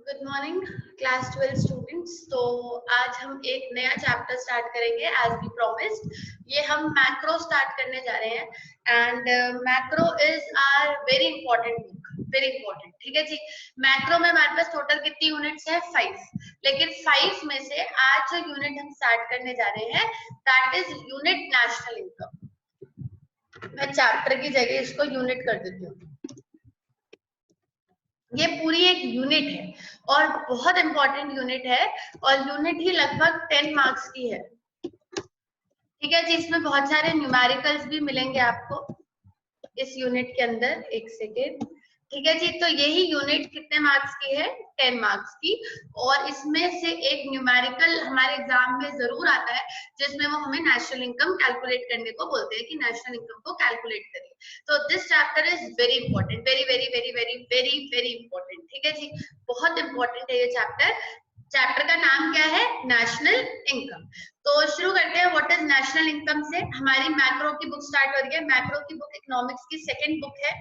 Good morning class 12 students. तो आज हम एक नया चैप्टर स्टार्ट करेंगे एज वी प्रॉमिस्ड। ये हम मैक्रो स्टार्ट करने जा रहे हैं and macro is are very important book, very important. ठीक है जी। मैक्रो में हमारे पास टोटल कितनी यूनिट्स है? 5। लेकिन 5 में से आज जो यूनिट हम स्टार्ट करने जा रहे हैं that is unit national income. मैं चैप्टर की जगह इसको यूनिट कर देती हूँ। ये पूरी एक यूनिट है और बहुत इंपॉर्टेंट यूनिट है और यूनिट ही लगभग 10 मार्क्स की है। ठीक है जी। इसमें बहुत सारे न्यूमेरिकल्स भी मिलेंगे आपको इस यूनिट के अंदर। एक सेकेंड। ठीक है जी। तो यही यूनिट कितने मार्क्स की है? 10 मार्क्स की। और इसमें से एक न्यूमेरिकल हमारे एग्जाम में जरूर आता है जिसमें वो हमें नेशनल इनकम कैलकुलेट करने को बोलते हैं कि नेशनल इनकम को कैलकुलेट करिए। तो this chapter is very important, very very very very very very important. ठीक है जी। बहुत इंपॉर्टेंट है ये चैप्टर। चैप्टर का नाम क्या है? National income. तो शुरू करते हैं व्हाट इज नेशनल इनकम से। हमारी मैक्रो की बुक स्टार्ट हो रही है। मैक्रो की बुक इकोनॉमिक्स की सेकंड बुक है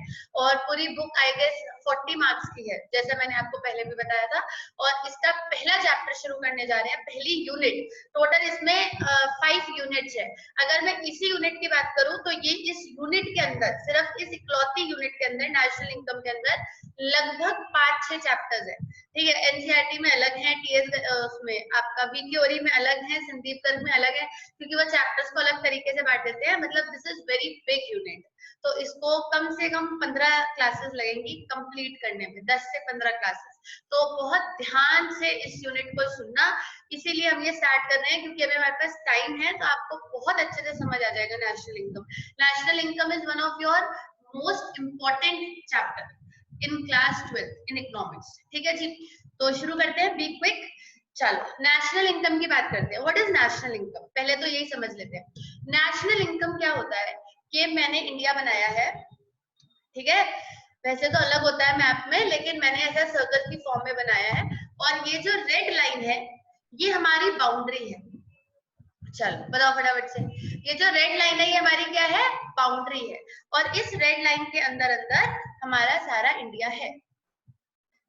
और पूरी बुक आई गेस 40 मार्क्स की है जैसा मैंने आपको पहले भी बताया था। और इसका पहला चैप्टर शुरू करने जा रहे हैं, पहली यूनिट। टोटल इसमें 5 यूनिट्स है। अगर मैं इसी यूनिट की बात करूं तो ये इस यूनिट के अंदर, सिर्फ इस इकलौती यूनिट के अंदर, नेशनल इनकम के अंदर लगभग 5-6 चैप्टर्स है। ठीक है। एनसीईआरटी में अलग है, टीएस उसमें आपका वी थ्योरी में अलग है, संदीप गर्ग में अलग है, क्योंकि वो चैप्टर्स को अलग तरीके से बांट देते हैं। मतलब this is very big unit. तो इसको कम से कम 15 क्लासेस लगेंगी कंप्लीट करने में, 10 से 15 क्लासेस। तो बहुत ध्यान से इस यूनिट को सुनना। इसीलिए हम ये स्टार्ट कर रहे हैं क्योंकि अभी हमारे पास टाइम है तो आपको बहुत अच्छे से समझ आ जाएगा national income. National income is one of your most important chapter in class 12 in economics. ठीक है जी। तो शुरू करते हैं, बी क्विक। चलो नेशनल इनकम की बात करते हैं। What is national income? पहले तो यही समझ लेते हैं। नेशनल इनकम क्या होता है कि मैंने इंडिया बनाया है। ठीक है। वैसे तो अलग होता है मैप में, लेकिन मैंने ऐसा सर्कल की फॉर्म में बनाया है। और ये जो रेड लाइन है ये हमारी बाउंड्री है। चलो बताओ फटाफट से। ये जो रेड लाइन है ये हमारी क्या है? बाउंड्री है। और इस रेड लाइन के अंदर अंदर हमारा सारा इंडिया है।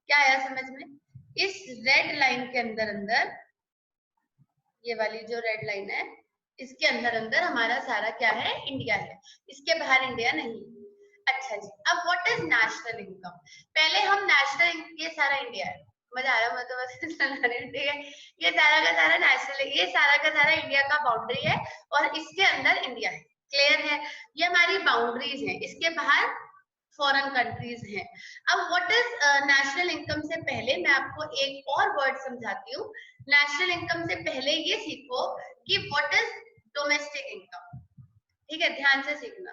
क्या आया समझ में? इस रेड लाइन के अंदर अंदर, ये वाली जो रेड लाइन है इसके अंदर अंदर हमारा सारा क्या है? इंडिया है। इसके बाहर इंडिया नहीं। अच्छा जी। अब व्हाट इज नेशनल इनकम? पहले हम नेशनल, ये सारा इंडिया है। मजा आ रहा है? मैं तो बस चला रही हूँ। ठीक है। ये सारा का सारा नेशनल, ये सारा का सारा इंडिया का बाउंड्री है और इसके अंदर इंडिया है। क्लियर है? ये हमारी बाउंड्रीज है, इसके बाहर फॉरेन कंट्रीज हैं। अब व्हाट इज नेशनल इनकम से पहले मैं आपको एक और वर्ड समझाती हूँ। नेशनल इनकम से पहले ये सीखो कि व्हाट इज डोमेस्टिक इनकम। ठीक है। ध्यान से सीखना।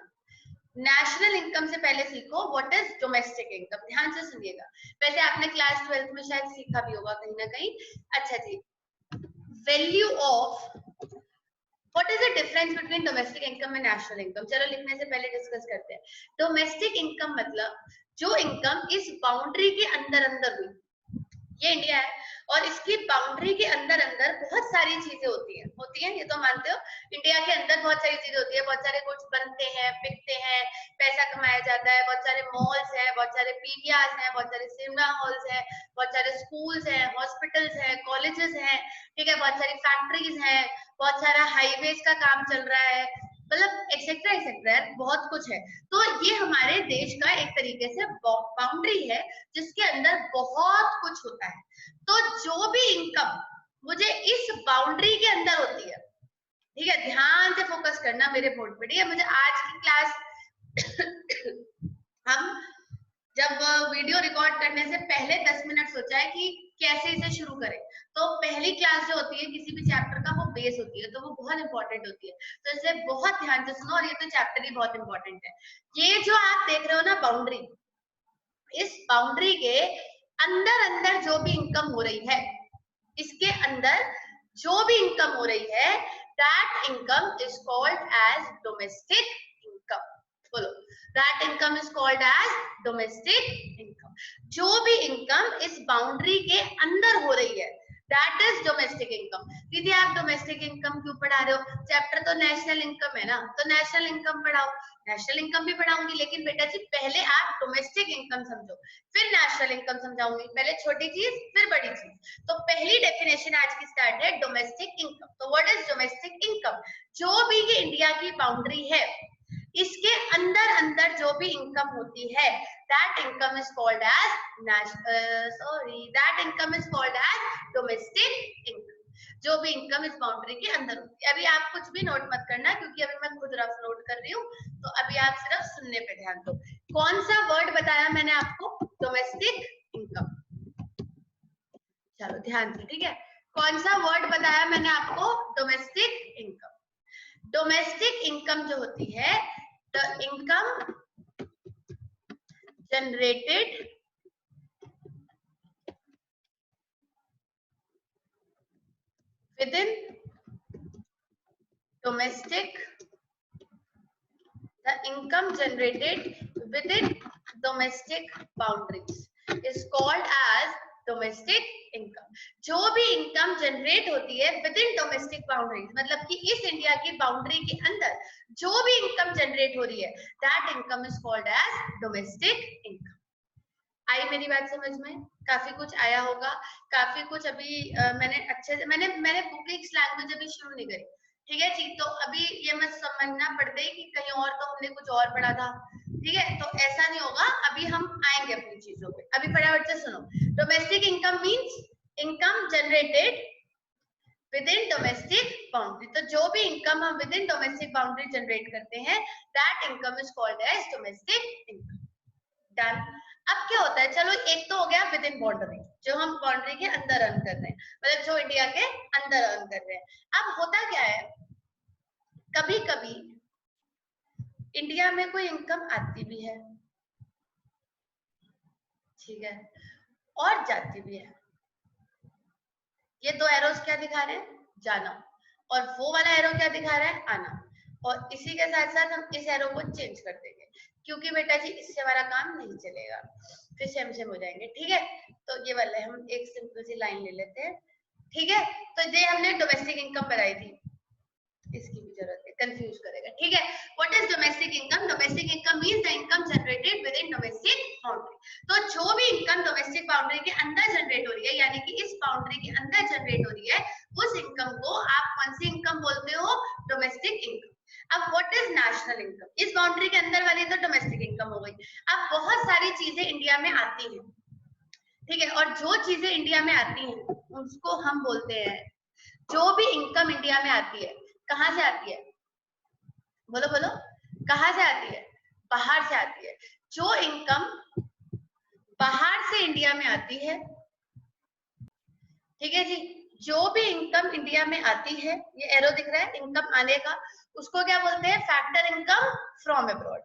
नेशनल इनकम से पहले सीखो व्हाट इज डोमेस्टिक इनकम। ध्यान से सुनिएगा। वैसे आपने क्लास 12 में शायद सीखा भी होगा कहीं ना कहीं। अच्छा जी। Value of, what is the difference between domestic income and national income? चलो लिखने से पहले डिस्कस करते हैं। डोमेस्टिक इनकम मतलब जो इनकम इस बाउंड्री के अंदर अंदर हुई। ये इंडिया है और इसकी बाउंड्री के अंदर अंदर बहुत सारी चीजें होती हैं, ये तो मानते हो। इंडिया के अंदर बहुत सारी चीजें होती है, बहुत सारे गुड्स बनते हैं, बिकते हैं, पैसा कमाया जाता है, बहुत सारे मॉल्स हैं, बहुत सारे पीवीआर हैं, बहुत सारे सिनेमा हॉल्स हैं, बहुत सारे स्कूल्स हैं, हॉस्पिटल्स हैं, कॉलेजेस हैं। ठीक है। बहुत सारी फैक्ट्रीज हैं, बहुत सारा हाईवेज का काम चल रहा है, मतलब एक्सेट्रा एक्सेट्रा, बहुत कुछ है। तो ये हमारे देश का एक तरीके से बाउंड्री है जिसके अंदर बहुत कुछ होता है। तो जो भी इनकम मुझे इस बाउंड्री के अंदर होती है, ठीक है, ध्यान से फोकस करना मेरे बोर्ड पे। ठीक है। मुझे आज की क्लास हम जब वीडियो रिकॉर्ड करने से पहले 10 मिनट सोचा है कि कैसे इसे शुरू करें। तो पहली क्लास जो होती है किसी भी चैप्टर का वो बेस होती है, तो वो बहुत इंपॉर्टेंट होती है। तो इसे बहुत ध्यान से सुनो। और ये तो चैप्टर ही बहुत इंपॉर्टेंट है। ये जो आप देख रहे हो ना बाउंड्री, इस बाउंड्री के अंदर अंदर जो भी इनकम हो रही है, इसके अंदर जो भी इनकम हो रही है, that income is called as domestic income. बोलो, that income is called as domestic income. जो भी इनकम इस बाउंड्री के अंदर हो रही है दैट इज डोमेस्टिक इनकम। दीदी आप डोमेस्टिक इनकम क्यों पढ़ा रहे हो? चैप्टर तो नेशनल इनकम है ना, तो नेशनल इनकम पढ़ाओ। नेशनल इनकम भी पढ़ाऊंगी, लेकिन बेटा जी पहले आप डोमेस्टिक इनकम समझो, फिर नेशनल इनकम समझाऊंगी। पहले छोटी चीज फिर बड़ी चीज। तो पहली डेफिनेशन आज की स्टार्ट है डोमेस्टिक इनकम। तो व्हाट इज डोमेस्टिक इनकम? जो भी ये इंडिया की बाउंड्री है, इसके अंदर अंदर जो भी इनकम होती है, that income is called as that income is called as domestic income। जो भी इनकम इस बाउंड्री के अंदर होती है। अभी आप कुछ भी नोट मत करना, क्योंकि अभी मैं खुद रफ नोट कर रही हूँ, तो अभी आप सिर्फ सुनने पे ध्यान दो। कौन सा वर्ड बताया मैंने आपको? Domestic income. चलो ध्यान से, ठीक है। कौन सा वर्ड बताया मैंने आपको? Domestic income. डोमेस्टिक इनकम जो होती है, the income generated within domestic, the income generated within domestic boundaries is called as domestic income। जो भी इनकम जनरेट होती है विद इन डोमेस्टिक बाउंड्रीज, मतलब कि इस इंडिया की बाउंड्री के अंदर जो भी इनकम जनरेट हो रही है, that income is called as domestic income. आई मेरी बात समझ में? काफी कुछ आया होगा, काफी कुछ अभी मैंने अच्छे से मैंने बुक की लैंग्वेज अभी शुरू नहीं करी, ठीक है जी। तो अभी ये मत समझना पड़ते कि कहीं और तो हमने कुछ और पढ़ा था, ठीक है। तो ऐसा नहीं होगा, अभी हम आएंगे अपनी चीजों पे। अभी फटाफट से सुनो। Domestic income means income generated within domestic boundary. तो जो भी इनकम हम within domestic boundary generate करते हैं, that income is called as domestic income. Done. अब क्या होता है? चलो एक तो हो गया विद इन बाउंड्री, जो हम बाउंड्री के अंदर अर्न कर रहे हैं, मतलब जो इंडिया के अंदर अर्न कर रहे हैं। अब होता क्या है, कभी कभी इंडिया में कोई इनकम आती भी है, ठीक है, और जाती भी है। ये दो एरोस क्या दिखा रहे हैं? जाना। और वो वाला एरो क्या दिखा रहा है? आना। और इसी के साथ साथ हम इस एरो को चेंज कर देंगे, क्योंकि बेटा जी इससे हमारा काम नहीं चलेगा, फिर सेम सेम हो जाएंगे, ठीक है। तो ये वाले हम एक सिंपल सी लाइन ले लेते हैं, ठीक है। तो ये हमने डोमेस्टिक इनकम बनाई थी, इसकी भी जरूरत है, कंफ्यूज करेगा, ठीक है। What is domestic income? Domestic income means the income generated within domestic boundary. तो जो भी इनकम डोमेस्टिक बाउंड्री के अंदर जनरेट हो रही है, यानी कि इस बाउंड्री के अंदर जनरेट हो रही है, उस इनकम को आप कौन सी इनकम बोलते हो? Domestic income. अब व्हाट इज नेशनल इनकम? इस बाउंड्री के अंदर वाली तो डोमेस्टिक इनकम हो गई। अब बहुत सारी चीजें इंडिया में आती हैं, ठीक है, और जो चीजें इंडिया में आती हैं उसको हम बोलते हैं, जो भी इनकम इंडिया में आती है, कहाँ से आती है? बोलो बोलो, कहाँ से आती है? बाहर से आती है। जो इनकम बाहर से इंडिया में आती है, ठीक है जी, जो भी इनकम इंडिया में आती है, ये एरो दिख रहा है इनकम आने का, उसको क्या बोलते हैं? फैक्टर इनकम फ्रॉम अब्रॉड,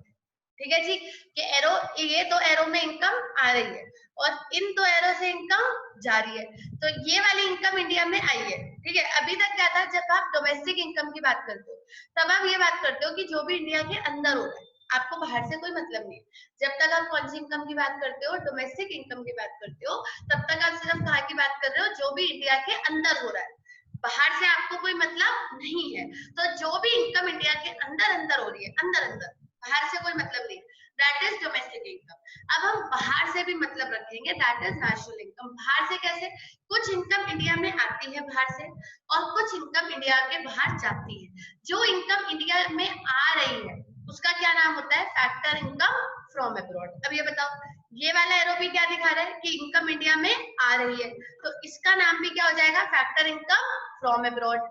ठीक है जी। कि एरो, ये दो एरो में इनकम आ रही है और इन दो एरो से इनकम जा रही है, तो ये वाली इनकम इंडिया में आई है, ठीक है। अभी तक क्या था? जब आप डोमेस्टिक इनकम की बात करते हो, तब आप ये बात करते हो कि जो भी इंडिया के अंदर हो रहा है, आपको बाहर से कोई मतलब नहीं। जब तक आप कौन सी इनकम की बात करते हो? डोमेस्टिक इनकम की बात करते हो, तब तक आप सिर्फ कहाँ की बात कर रहे हो? जो भी इंडिया के अंदर हो रहा है, बाहर से आपको कोई मतलब नहीं है। तो जो भी इनकम इंडिया के अंदर अंदर हो रही है, अंदर अंदर, बाहर से कोई मतलब नहीं, दैट इज डोमेस्टिक इनकम। अब हम बाहर से भी मतलब रखेंगे, दैट इज नेशनल इनकम। बाहर से कैसे? कुछ इनकम इंडिया में आती है बाहर से, और कुछ इनकम इंडिया के बाहर जाती है। जो इनकम इंडिया में आ रही है उसका क्या नाम होता है? Factor income from abroad. अब ये बताओ, ये वाला एरो भी क्या दिखा रहा है? कि इनकम इंडिया में आ रही है, तो इसका नाम भी क्या हो जाएगा? Factor income from abroad.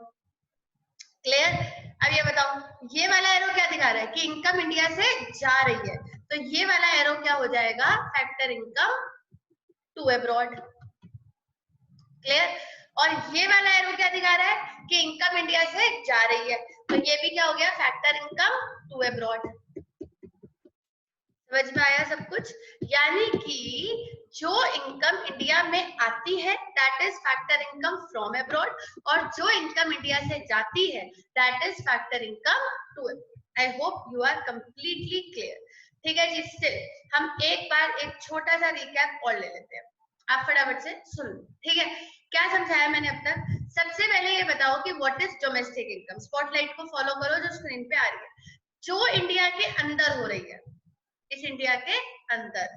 Clear? अब ये बताओ, ये वाला एरो क्या दिखा रहा है? कि इनकम इंडिया से जा रही है, तो ये वाला एरो क्या हो जाएगा? Factor income to abroad. Clear? और ये वाला एरो क्या दिखा रहा है? कि इनकम इंडिया से जा रही है, तो ये भी क्या हो गया? Factor income to abroad. समझ में आया सब कुछ? यानी कि जो इनकम इंडिया में आती है that is factor income from abroad, और जो इनकम इंडिया से जाती है that is factor income to abroad. I hope you are completely clear, ठीक है जी। स्टिल हम एक बार एक छोटा सा रिकैप और ले लेते हैं। आप फटाफट से सुन लो, ठीक है। क्या समझाया मैंने अब तक? सबसे पहले ये बताओ कि what is domestic income. Spotlight को फॉलो करो जो स्क्रीन पे आ रही है। जो इंडिया के अंदर हो रही है, इस इंडिया के अंदर,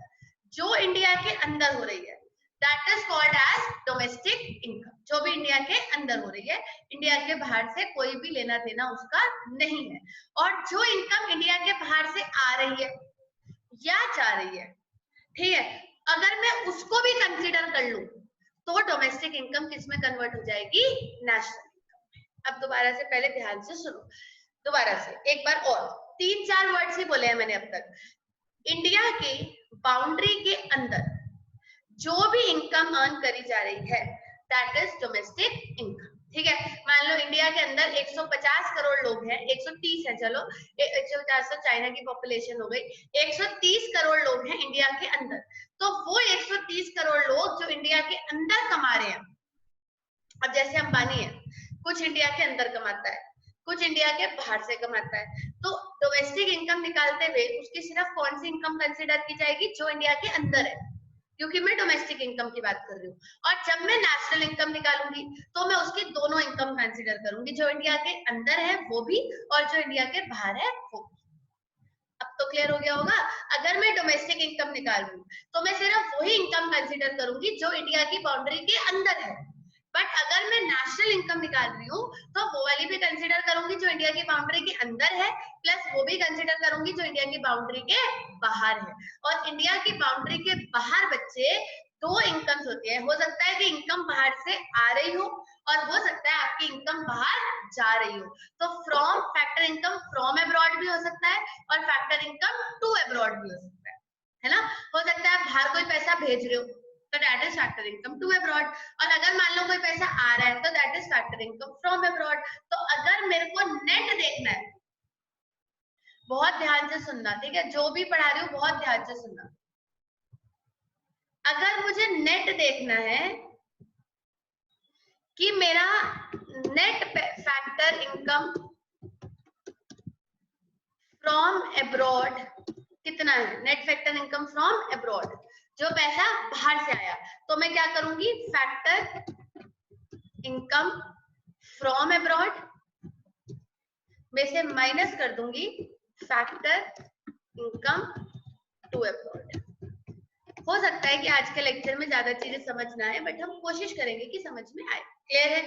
जो इंडिया के अंदर हो रही है, that is called as domestic income. जो भी इंडिया के अंदर हो रही है, इंडिया के बाहर से कोई भी लेना देना उसका नहीं है। और जो इनकम इंडिया के बाहर से आ रही है या जा रही है, ठीक है, अगर मैं उसको भी कंसीडर कर लूं तो डोमेस्टिक इनकम किस में कन्वर्ट हो जाएगी? National income. अब दोबारा से पहले ध्यान से सुनो, दोबारा से एक बार और, 3-4 वर्ड्स ही बोले हैं मैंने अब तक। इंडिया के बाउंड्री के अंदर जो भी इनकम अर्न करी जा रही है, दैट इज डोमेस्टिक इनकम, ठीक है। मान लो इंडिया के अंदर 150 करोड़ लोग हैं, 130 है, चलो 150 तो चाइना की पॉपुलेशन हो गई, 130 करोड़ लोग हैं इंडिया के अंदर। तो वो 130 करोड़ लोग जो इंडिया के अंदर कमा रहे हैं, अब जैसे अंबानी है, कुछ इंडिया के अंदर कमाता है, कुछ इंडिया के बाहर से कमाता है, तो डोमेस्टिक इनकम निकालते हुए उसकी सिर्फ कौन सी इनकम कंसिडर की जाएगी? जो इंडिया के अंदर है, क्योंकि मैं डोमेस्टिक इनकम की बात कर रही हूँ। और जब मैं नेशनल इनकम निकालूंगी तो मैं उसकी दोनों इनकम कंसिडर करूंगी, जो इंडिया के अंदर है वो भी और जो इंडिया के बाहर है वो भी। अब तो क्लियर हो गया होगा। अगर मैं डोमेस्टिक इनकम निकाल रही हूँ तो मैं सिर्फ वही इनकम कंसिडर करूंगी जो इंडिया की बाउंड्री के अंदर है। बट अगर मैं नेशनल इनकम निकाल रही हूँ तो वो वाली भी कंसिडर करूंगी जो इंडिया की बाउंड्री के अंदर है, प्लस वो भी कंसिडर करूंगी जो इंडिया की बाउंड्री के बाहर है। और इंडिया की बाउंड्री के बाहर बच्चे दो इनकम्स होती है। हो सकता है कि इनकम बाहर से आ रही हो और हो सकता है आपकी इनकम बाहर जा रही हो। तो from factor income from abroad भी हो सकता है और फैक्टर इनकम टू अब्रॉड भी हो सकता है ना। हो सकता है आप बाहर कोई पैसा भेज रहे हो तो that is factor income to abroad, और अगर मान लो कोई पैसा आ रहा है तो that is factor income from abroad. तो अगर मेरे को नेट देखना है, बहुत ध्यान से सुनना, ठीक है, जो भी पढ़ा रही हूँ बहुत ध्यान से सुनना। अगर मुझे नेट देखना है कि मेरा net factor income from abroad कितना है, net factor income from abroad, जो पैसा बाहर से आया, तो मैं क्या करूंगी? फैक्टर इनकम फ्रॉम अब्रॉड में से माइनस कर दूंगी फैक्टर इनकम टू अब्रॉड। हो सकता है कि आज के लेक्चर में ज्यादा चीजें समझ ना आए, बट हम कोशिश करेंगे कि समझ में आए। क्लियर है?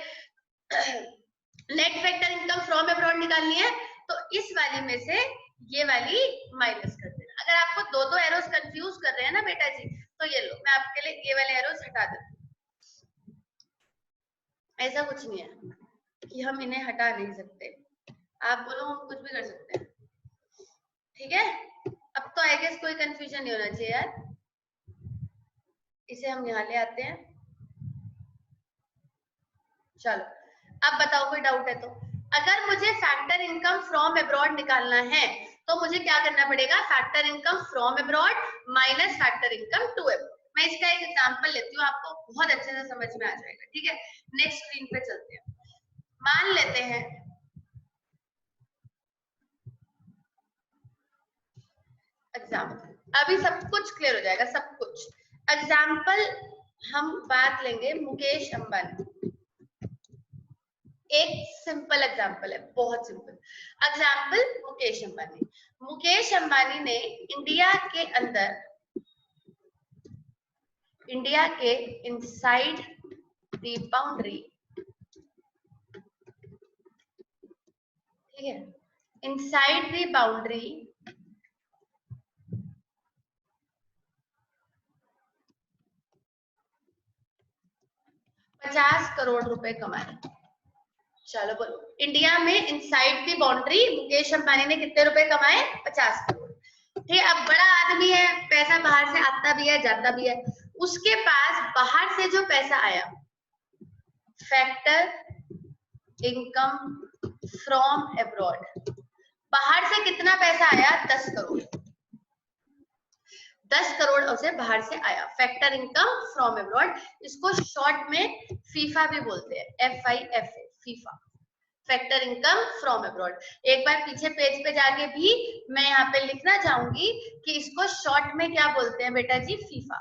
Net factor income from abroad निकालनी है तो इस वाली में से ये वाली माइनस कर देना। अगर आपको दो दो एरोस कंफ्यूज कर रहे हैं ना बेटा जी, तो ये लो, मैं आपके लिए ये वाले एरोस हटा देती हूँ। ऐसा कुछ नहीं है कि हम इन्हें हटा नहीं सकते, आप बोलो हम कुछ भी कर सकते हैं, ठीक है। अब तो आई गेस कोई कंफ्यूजन नहीं होना चाहिए यार। इसे हम यहाँ ले आते हैं। चलो अब बताओ कोई डाउट है तो। अगर मुझे फैक्टर इनकम फ्रॉम अब्रॉड निकालना है तो मुझे क्या करना पड़ेगा? Factor income from abroad minus factor income to abroad. मैं इसका एक एग्जांपल लेती हूँ, आपको बहुत अच्छे से समझ में आ जाएगा, ठीक है। नेक्स्ट स्क्रीन पे चलते हैं। मान लेते हैं एग्जाम्पल, अभी सब कुछ क्लियर हो जाएगा, सब कुछ। एग्जाम्पल हम बात लेंगे मुकेश अंबानी। एक सिंपल एग्जाम्पल है, बहुत सिंपल एग्जाम्पल। मुकेश अंबानी, मुकेश अंबानी ने इंडिया के अंदर, इंडिया के इनसाइड द बाउंड्री, ठीक है, इनसाइड द बाउंड्री 50 करोड़ रुपए कमाए। चलो बोलो, इंडिया में inside the boundary Mukesh Ambani ने कितने रुपए कमाए? 50 करोड़। ठीक, अब बड़ा आदमी है, पैसा बाहर से आता भी है जाता भी है, उसके पास बाहर से जो पैसा आया, फैक्टर इनकम फ्रॉम अब्रॉड, बाहर से कितना पैसा आया? 10 करोड़। 10 करोड़ से बाहर से आया, फैक्टर इनकम फ्रॉम अब्रॉड। इसको शॉर्ट में फीफा भी बोलते हैं, FIFA, FIFA, factor income from abroad. एक बार पीछे पेज पे जाके भी मैं यहाँ पे लिखना चाहूंगी कि इसको शॉर्ट में क्या बोलते हैं बेटा जी? फीफा।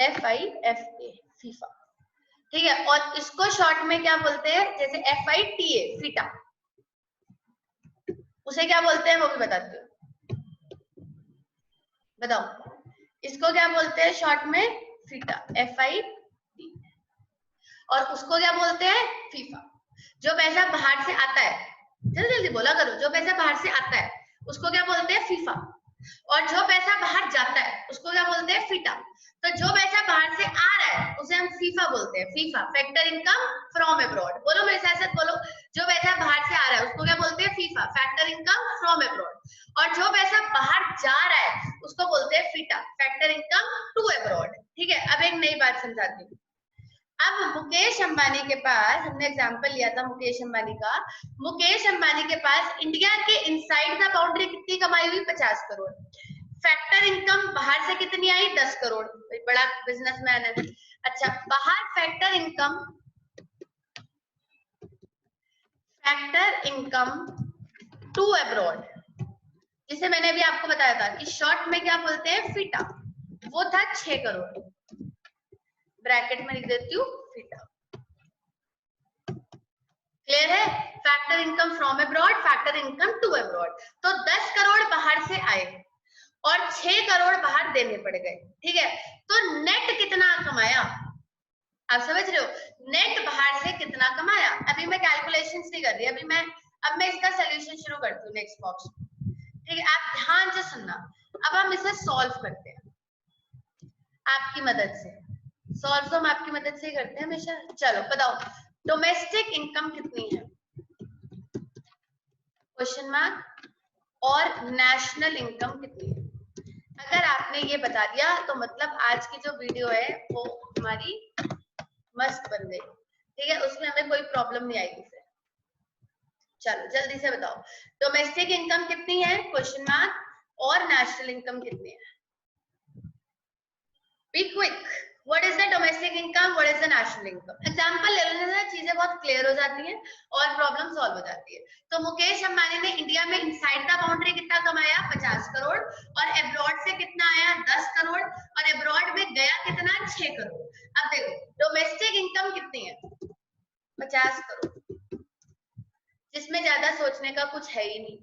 FIFA, फीफा, ठीक है। और इसको शॉर्ट में क्या बोलते हैं, जैसे FITA, फीटा, उसे क्या बोलते हैं वो भी बताती हूँ, बताओ इसको क्या बोलते हैं शॉर्ट में, फीटा, FIT, और उसको क्या बोलते हैं, फीफा। जो पैसा बाहर से आता है, जल्दी जल्दी बोला करो, जो पैसा बाहर से आता है उसको क्या बोलते हैं, फीफा, और जो पैसा बाहर जाता है उसको क्या बोलते हैं, फीटा। तो जो पैसा बाहर से आ रहा है उसे हम फीफा बोलते हैं, FIFA, factor income from abroad. बोलो मेरे साथ साथ बोलो, जो पैसा बाहर से आ रहा है उसको क्या बोलते हैं, FIFA, factor income from abroad, और जो पैसा बाहर जा रहा है उसको बोलते हैं FITA, factor income to abroad. ठीक है, अब एक नई बात समझाती हूँ। अब मुकेश अंबानी के पास, हमने एग्जांपल लिया था मुकेश अंबानी का, मुकेश अंबानी के पास इंडिया के इनसाइड द बाउंड्री कितनी कमाई हुई, 50 करोड़। फैक्टर इनकम बाहर से कितनी आई, 10 करोड़, बड़ा बिजनेसमैन है। अच्छा, बाहर फैक्टर इनकम टू अब्रॉड, जिसे मैंने अभी आपको बताया था कि शॉर्ट में क्या बोलते हैं, फीटा, वो था 6 करोड़, ब्रैकेट में लिख देती हूँ फीटा। क्लियर है, factor income from abroad, factor income to abroad. तो 10 करोड़ बाहर से आए और 6 करोड़ बाहर देने पड़ गए, ठीक है। तो नेट कितना कमाया, आप समझ रहे हो, नेट बाहर से कितना कमाया। अभी मैं कैलकुलेशंस नहीं कर रही, अब मैं इसका सोल्यूशन शुरू करती हूँ नेक्स्ट बॉक्स, ठीक है। आप ध्यान से सुनना, अब हम इसे सॉल्व करते हैं आपकी मदद से, सॉल्व तो हम आपकी मदद से ही करते हैं हमेशा। चलो बताओ, डोमेस्टिक इनकम कितनी है, क्वेश्चन मार्क, और नेशनल इनकम कितनी है। अगर आपने ये बता दिया तो मतलब आज की जो वीडियो है वो हमारी मस्त बन गई, ठीक है, उसमें हमें कोई प्रॉब्लम नहीं आएगी फिर। चलो जल्दी से बताओ, डोमेस्टिक इनकम कितनी है, क्वेश्चन मार्क, और नेशनल इनकम कितनी है। Be quick, what is the domestic income, what is the national income. Example ले लेने से चीजें बहुत क्लियर हो जाती हैं और प्रॉब्लम सॉल्व हो जाती है। तो मुकेश अंबानी ने इंडिया में इनसाइड द बाउंड्री कितना कमाया, 50 करोड़, और अब्रॉड से कितना आया, 10 करोड़, और अब्रॉड में गया कितना, 6 करोड़। अब देखो डोमेस्टिक इनकम कितनी है, 50 करोड़, जिसमें ज्यादा सोचने का कुछ है ही नहीं,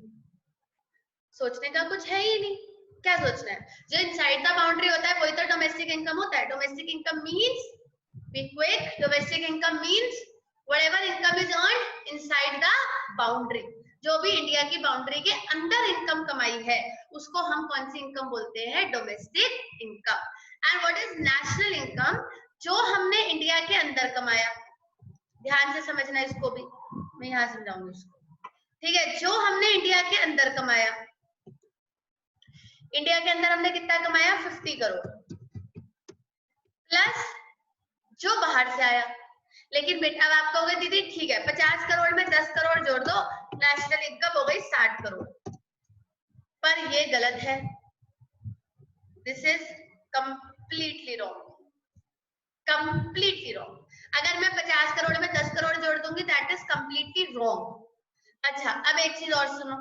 सोचने का कुछ है ही नहीं, क्या सोचना है, जो इनसाइड द बाउंड्री होता है वही तो डोमेस्टिक इनकम होता है। Domestic income means, be quick, domestic income means whatever income is earned inside the boundary, जो भी इंडिया की बाउंड्री के अंदर इनकम कमाई है उसको हम कौन सी इनकम बोलते हैं, domestic income. And what is national income, जो हमने इंडिया के अंदर कमाया, ध्यान से समझना इसको भी, मैं यहाँ समझाऊंगी इसको, ठीक है। जो हमने इंडिया के अंदर कमाया, इंडिया के अंदर हमने कितना कमाया, 50 करोड़, प्लस जो बाहर से आया। लेकिन बेटा अब आप कहोगे दीदी ठीक है 50 करोड़ में 10 करोड़ जोड़ दो, नेशनल इनकम हो गई 60 करोड़, पर ये गलत है, this is completely wrong, completely wrong. अगर मैं 50 करोड़ में 10 करोड़ जोड़ दूंगी दैट इज कंप्लीटली रॉन्ग। अच्छा अब एक चीज और सुनो,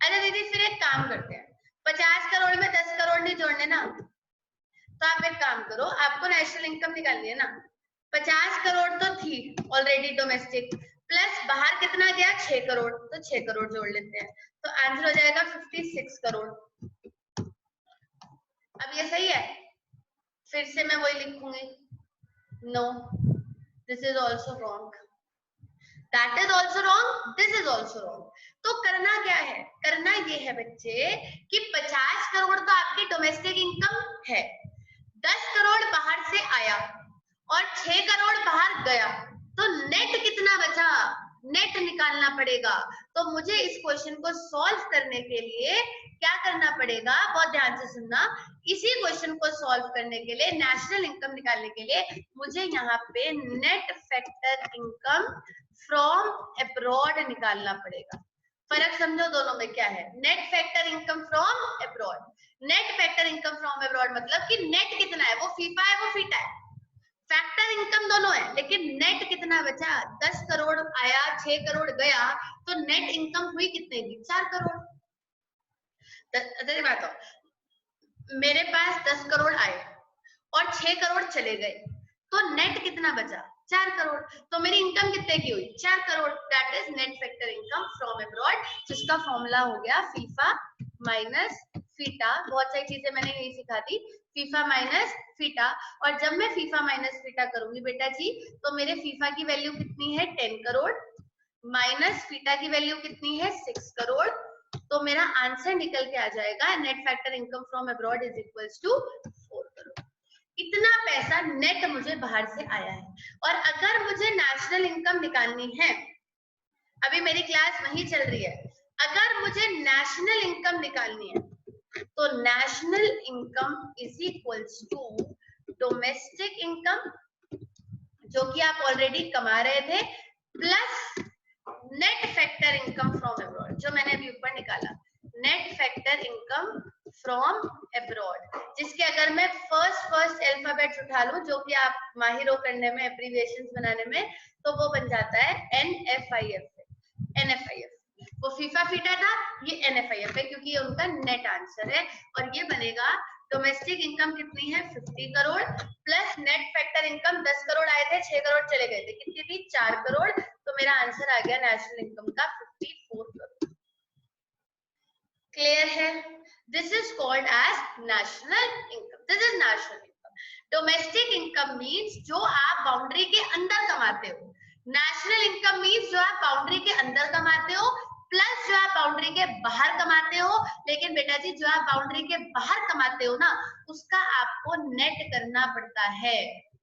अरे दीदी फिर एक काम करते हैं, 50 करोड़ में 10 करोड़ नहीं जोड़ने ना, तो आप एक काम करो, आपको नेशनल इनकम निकालनी है ना, 50 करोड़ तो थी ऑलरेडी डोमेस्टिक, प्लस बाहर कितना गया, 6 करोड़, तो 6 करोड़ जोड़ लेते हैं, तो आंसर हो जाएगा 56 करोड़। अब ये सही है, फिर से मैं वही लिखूंगी, no this is also wrong, that is also wrong, this is also wrong. तो करना क्या है, करना ये है बच्चे कि 50 करोड़ तो आपकी डोमेस्टिक इनकम है, 10 करोड़ बाहर से आया और 6 करोड़ बाहर गया, तो नेट कितना बचा, नेट निकालना पड़ेगा। तो मुझे इस क्वेश्चन को सॉल्व करने के लिए क्या करना पड़ेगा, बहुत ध्यान से सुनना, इसी क्वेश्चन को सॉल्व करने के लिए, नेशनल इनकम निकालने के लिए मुझे यहाँ पे net factor income from abroad निकालना पड़ेगा। फर्क समझो दोनों में क्या है, net factor income from abroad, net factor income from abroad मतलब कि नेट कितना है, वो फीफा है वो फीटा है, फैक्टर इनकम दोनों है, लेकिन नेट कितना बचा, 10 करोड़ आया 6 करोड़ गया, तो नेट इनकम हुई कितने की, 4 करोड़। बात हो, मेरे पास 10 करोड़ आए और 6 करोड़ चले गए, तो नेट कितना बचा? 4 करोड़। तो मेरी इनकम कितने की हुई? 4 crore. That is net factor income from abroad, जिसका फॉर्मूला हो गया फीफा माइनस फीटा। बहुत सारी चीजें मैंने यही सिखा दी, फीफा माइनस फीटा। और जब मैं फीफा माइनस फीटा करूंगी बेटा जी, तो मेरे फीफा की वैल्यू कितनी है? 10 करोड़, माइनस फीटा की वैल्यू कितनी है? 6 करोड़। तो मेरा आंसर निकल के आ जाएगा net factor income from abroad is equals to 4 crore. इतना पैसा नेट मुझे बाहर से आया है। और अगर मुझे नेशनल इनकम निकालनी है, अभी मेरी क्लास वही चल रही है, अगर मुझे नेशनल इनकम निकालनी है, तो national income is equals to domestic income, जो कि आप ऑलरेडी कमा रहे थे, plus net factor income from abroad, जो मैंने अभी ऊपर निकाला, net factor income from abroad, जिसके अगर मैं फर्स्ट अल्फाबेट्स उठा लूं, जो कि आप माहिर हो करने में, एब्रिविएशंस बनाने में, तो वो बन जाता है NFIF। NFIF वो फीफा फीटा था, ये NFIF है, क्योंकि ये उनका नेट आंसर है। और ये बनेगा डोमेस्टिक इनकम कितनी है? 50 crore, plus net factor income 10 crore आए थे, 6 करोड़ चले गए थे, कितनी थी? 4 करोड़। तो मेरा आंसर आ गया नेशनल इनकम का 54 करोड़। क्लियर है? This is called as national income. This is national income. Domestic income means जो आप बाउंड्री के अंदर कमाते हो, नेशनल इनकम मीन्स जो आप बाउंड्री के अंदर कमाते हो, प्लस जो आप बाउंड्री के बाहर कमाते हो। लेकिन बेटा जी, जो आप बाउंड्री के बाहर कमाते हो ना, उसका आपको नेट करना पड़ता है।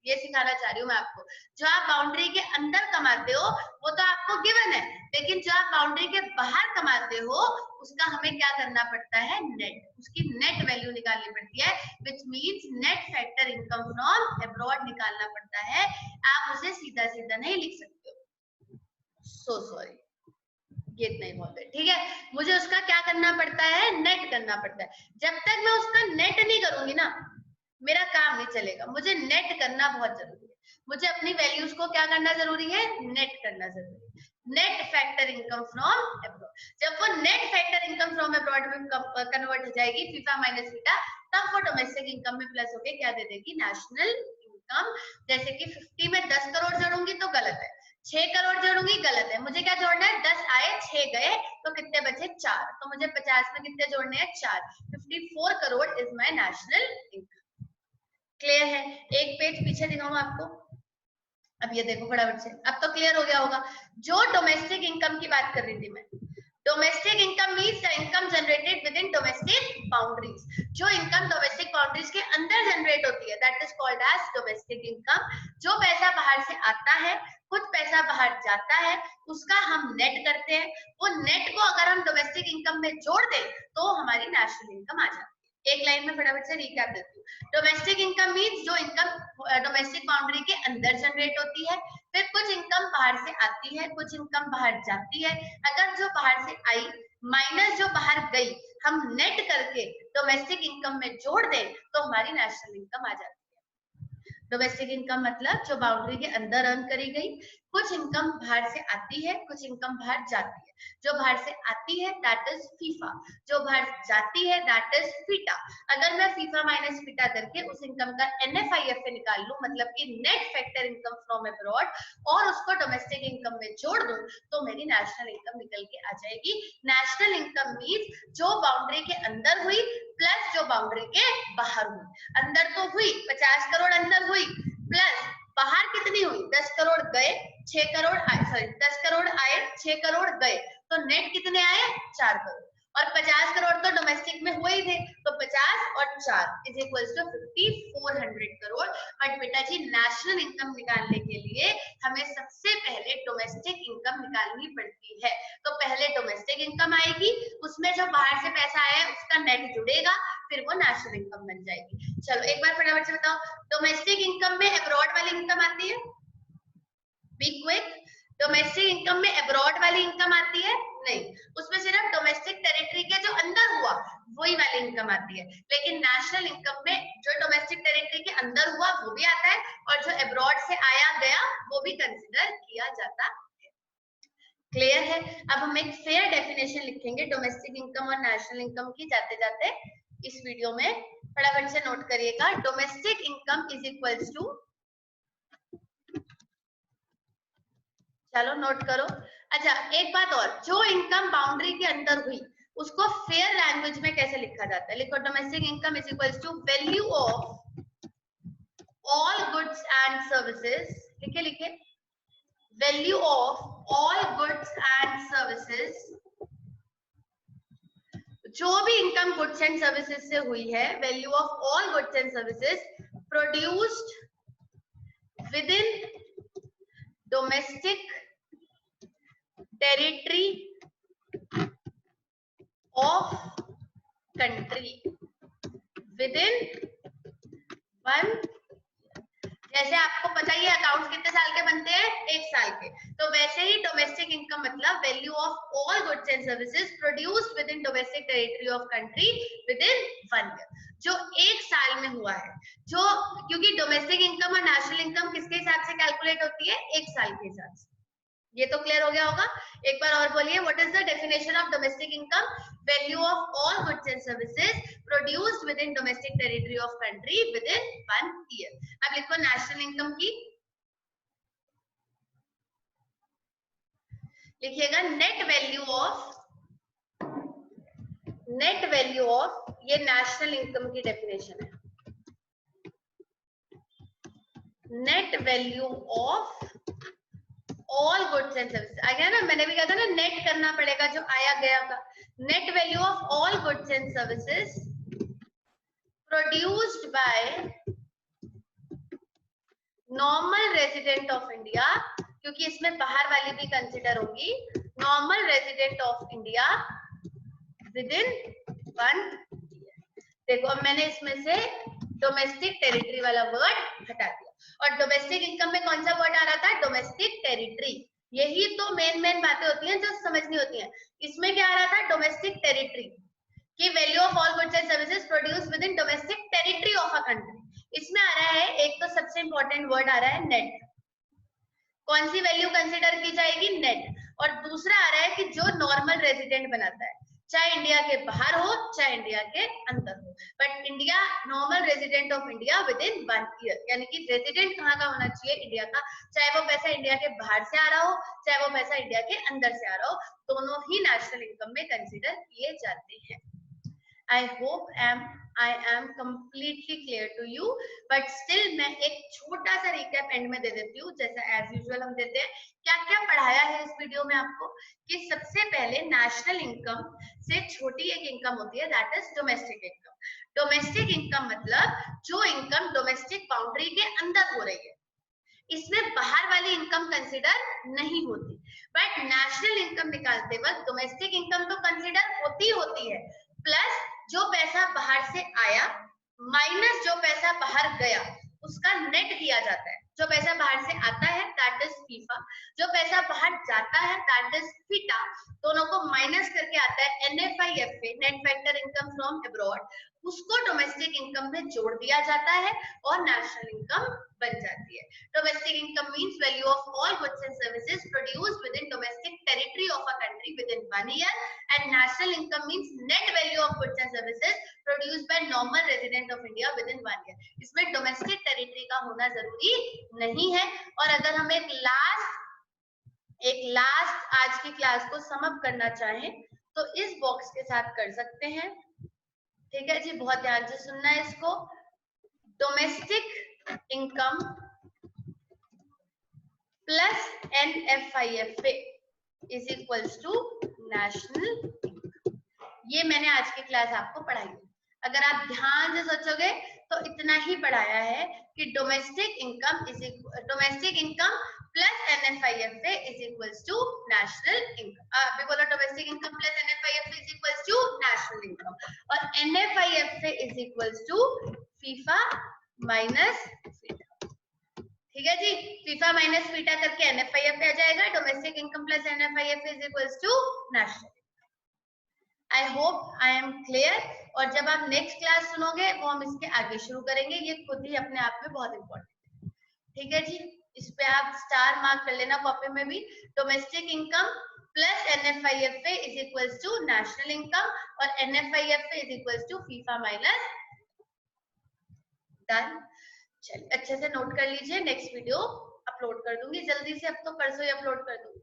ये सिखाना चाह रही हूँ मैं आपको। जो आप बाउंड्री के अंदर कमाते हो वो तो आपको गिवन है, लेकिन जो आप बाउंड्री के बाहर कमाते हो उसका हमें क्या करना पड़ता है? नेट, उसकी नेट वैल्यू निकालनी पड़ती है, which means net factor income from abroad निकालना पड़ता है। आप उसे सीधा सीधा नहीं लिख सकते हो। सो सॉरी, ये नहीं बोलते, ठीक है? मुझे उसका क्या करना पड़ता है? नेट करना पड़ता है। जब तक मैं उसका नेट नहीं करूंगी ना, मेरा काम नहीं चलेगा। मुझे नेट करना बहुत जरूरी है। मुझे अपनी वैल्यूज को क्या करना जरूरी है? नेट करना जरूरी है। Net factor income from abroad, जब वो net factor income from abroad में कन्वर्ट हो जाएगी फीफा माइनस फीटा, तब वो डोमेस्टिक इनकम में प्लस होके क्या दे देगी? National income. जैसे कि 50 में 10 करोड़ जोड़ूंगी तो गलत है, 6 करोड़ जोड़ूंगी गलत है, मुझे क्या जोड़ना है? 10 आए, 6 गए, तो कितने बचे? 4। तो मुझे 50 में कितने जोड़ने हैं? 4। 54 crore is my national income. Clear है? एक पेज पीछे दिखाऊं आपको, अब ये देखो फटाफट से, अब तो क्लियर हो गया होगा। जो डोमेस्टिक इनकम की बात कर रही थी मैं, domestic income means the income generated within domestic boundaries. जो इनकम डोमेस्टिक बाउंड्रीज के अंदर जनरेट होती है, that is called as domestic income. जो पैसा बाहर से आता है, कुछ पैसा बाहर जाता है, उसका हम नेट करते हैं। वो नेट को अगर हम डोमेस्टिक इनकम में जोड़ दें तो हमारी नेशनल इनकम आ जाती है। एक लाइन में फटाफट से रिकैप देती हूँ। डोमेस्टिक इनकम मींस जो इनकम डोमेस्टिक बाउंड्री के अंदर जनरेट होती है, फिर कुछ इनकम बाहर से आती है, कुछ इनकम बाहर जाती है। अगर जो बाहर से आई माइनस जो बाहर गई, हम नेट करके डोमेस्टिक इनकम में जोड़ दें तो हमारी नेशनल इनकम आ जाती है। डोमेस्टिक इनकम मतलब जो बाउंड्री के अंदर अर्न करी गई, कुछ इनकम बाहर से आती है, कुछ इनकम बाहर जाती है। जो बाहर से आती है दैट इज फीफा, जो बाहर जाती है दैट इज फीटा। अगर मैं फीफा माइनस फीटा करके उस इनकम का NFIF निकाल लूं, मतलब कि net factor income from abroad, और उसको डोमेस्टिक इनकम में जोड़ दूं, तो मेरी नेशनल इनकम निकल के आ जाएगी। नेशनल इनकम मींस जो बाउंड्री के अंदर हुई प्लस जो बाउंड्री के बाहर हुई। अंदर तो हुई 50 करोड़ अंदर हुई, प्लस बाहर कितनी हुई? 10 करोड़ गए, 6 करोड़ आए, सॉरी 10 करोड़ आए, 6 करोड़ गए, तो नेट कितने आए? 4 करोड़। और 50 करोड़ तो डोमेस्टिक में हुए ही थे, तो 50 और 4 is equals to 5400 crore. But बेटा जी, नेशनल इनकम निकालने के लिए हमें सबसे पहले डोमेस्टिक इनकम निकालनी पड़ती है। तो पहले डोमेस्टिक इनकम आएगी, उसमें जो बाहर से पैसा आया है उसका नेट जुड़ेगा, फिर वो नेशनल इनकम बन जाएगी। चलो एक बार फटाफट से बताओ, डोमेस्टिक इनकम में अब्रॉड वाली इनकम आती है? Be quick. डोमेस्टिक इनकम में अब्रॉड वाली इनकम आती है? नहीं, उसमें सिर्फ डोमेस्टिक टेरिटरी के जो अंदर हुआ वही वाली इनकम आती है। लेकिन नेशनल इनकम में जो डोमेस्टिक टेरिटरी के अंदर हुआ वो भी आता है, और जो अब्रॉड से आया गया वो भी कंसिडर किया जाता है। क्लियर है? अब हम एक फेयर डेफिनेशन लिखेंगे डोमेस्टिक इनकम और नेशनल इनकम की जाते जाते। इस वीडियो में, फटाफट से नोट करिएगा। Domestic income is equals to, चलो नोट करो। अच्छा एक बात और, जो इनकम बाउंड्री के अंदर हुई उसको फेयर लैंग्वेज में कैसे लिखा जाता है? लिखो, domestic income is equals to value of all goods and services, लिखे लिखे, value of all goods and services, जो भी इनकम गुड्स एंड सर्विसेज से हुई है, value of all goods and services produced within domestic territory of country within 1, जैसे आपको पता ही है अकाउंट्स कितने साल के बनते हैं, 1 साल के, तो वैसे ही डोमेस्टिक इनकम मतलब value of all goods and services produced within domestic territory of country within 1 year, जो 1 साल में हुआ है। जो क्योंकि डोमेस्टिक इनकम और नेशनल इनकम किसके हिसाब से कैलकुलेट होती है? 1 साल के हिसाब से। ये तो क्लियर हो गया होगा। एक बार और बोलिए, what is the definition of domestic income? Value of all goods and services produced within domestic territory of country within 1 year. अब लिखो नेशनल इनकम की, लिखिएगा नेट वैल्यू ऑफ, ये नेशनल इनकम की डेफिनेशन है, net value of all goods and services. आ गया ना, मैंने भी कहा था ना नेट करना पड़ेगा, जो आया गया का। Net value of all goods and services produced by normal resident of India, क्योंकि इसमें बाहर वाली भी कंसिडर होगी, normal resident of India with in 1 year. देखो अब मैंने इसमें से डोमेस्टिक टेरिटरी वाला वर्ड हटा दिया, और डोमेस्टिक इनकम में कौन सा वर्ड आ रहा था? Domestic territory. यही तो मेन बातें होती हैं जो समझनी होती हैं। इसमें क्या आ रहा था? डोमेस्टिक टेरिटरी की value of all goods and services produce with in domestic territory of a country. इसमें आ रहा है, एक तो सबसे इंपॉर्टेंट वर्ड आ रहा है नेट। कौन सी वैल्यू कंसिडर की जाएगी? नेट। और दूसरा आ रहा है कि जो नॉर्मल रेजिडेंट बनाता है, चाहे इंडिया के बाहर हो चाहे इंडिया के अंदर हो, but India normal resident of India with in 1 year, यानी कि रेजिडेंट कहाँ का होना चाहिए? इंडिया का, चाहे वो पैसा इंडिया के बाहर से आ रहा हो चाहे वो पैसा इंडिया के अंदर से आ रहा हो, दोनों ही नेशनल इनकम में कंसिडर किए जाते हैं। I hope I am completely clear to you, but still मैं एक छोटा सा रिकैप एंड में दे देती हूँ, जैसा एज यूजुअल हम देते हैं। क्या क्या पढ़ाया है इस वीडियो में आपको? कि सबसे पहले नेशनल इनकम से छोटी एक इनकम होती है, that is domestic income. Domestic income मतलब जो इनकम डोमेस्टिक बाउंड्री के अंदर हो रही है, इसमें बाहर वाली इनकम कंसिडर नहीं होती। बट नेशनल इनकम निकालते वक्त डोमेस्टिक इनकम तो कंसिडर होती है, प्लस जो पैसा बाहर से आया माइनस जो पैसा बाहर गया, उसका नेट किया जाता है। जो पैसा बाहर से आता है दैट इज फीफा, जो पैसा बाहर जाता है दैट इज फीटा, दोनों को माइनस करके आता है NFIFA, net factor income from abroad, उसको डोमेस्टिक इनकम में जोड़ दिया जाता है और नेशनल इनकम बन जाती है। Domestic income means value of all goods and services produced within domestic territory of a country within 1 year, and national income means net value of goods and services produced by normal resident of India with in 1 year. इसमें domestic territory का होना जरूरी नहीं है। और अगर हम एक लास्ट आज की क्लास को सम अप करना चाहें तो इस बॉक्स के साथ कर सकते हैं। ठीक है जी, बहुत ध्यान से सुनना है इसको। Domestic income plus NFIFA is equals to national income. ये मैंने आज की क्लास आपको पढ़ाई। अगर आप ध्यान से सोचोगे तो इतना ही पढ़ाया है कि domestic income plus NFIFA is equals to national income. अभी बोलो domestic income plus NFIFA is equals to national income, और NFIFA is equals to FIFA minus FITA. ठीक है जी, फीफा माइनस फीटा करके NFIFA आ जाएगा। Domestic income plus NFIFA is equals to national. I hope I am clear. और जब आप नेक्स्ट क्लास सुनोगे वो हम इसके आगे शुरू करेंगे, ये खुद ही अपने आप में बहुत इंपॉर्टेंट है। ठीक है जी, इस पे आप स्टार मार्क कर लेना कॉपी में भी। Domestic income plus NFIFA is equals to national income और NFIFA is equals to FIFA minus. Done. चलिए अच्छे से नोट कर लीजिए, नेक्स्ट वीडियो अपलोड कर दूंगी जल्दी से, अब तो परसों ही अपलोड कर दूंगी।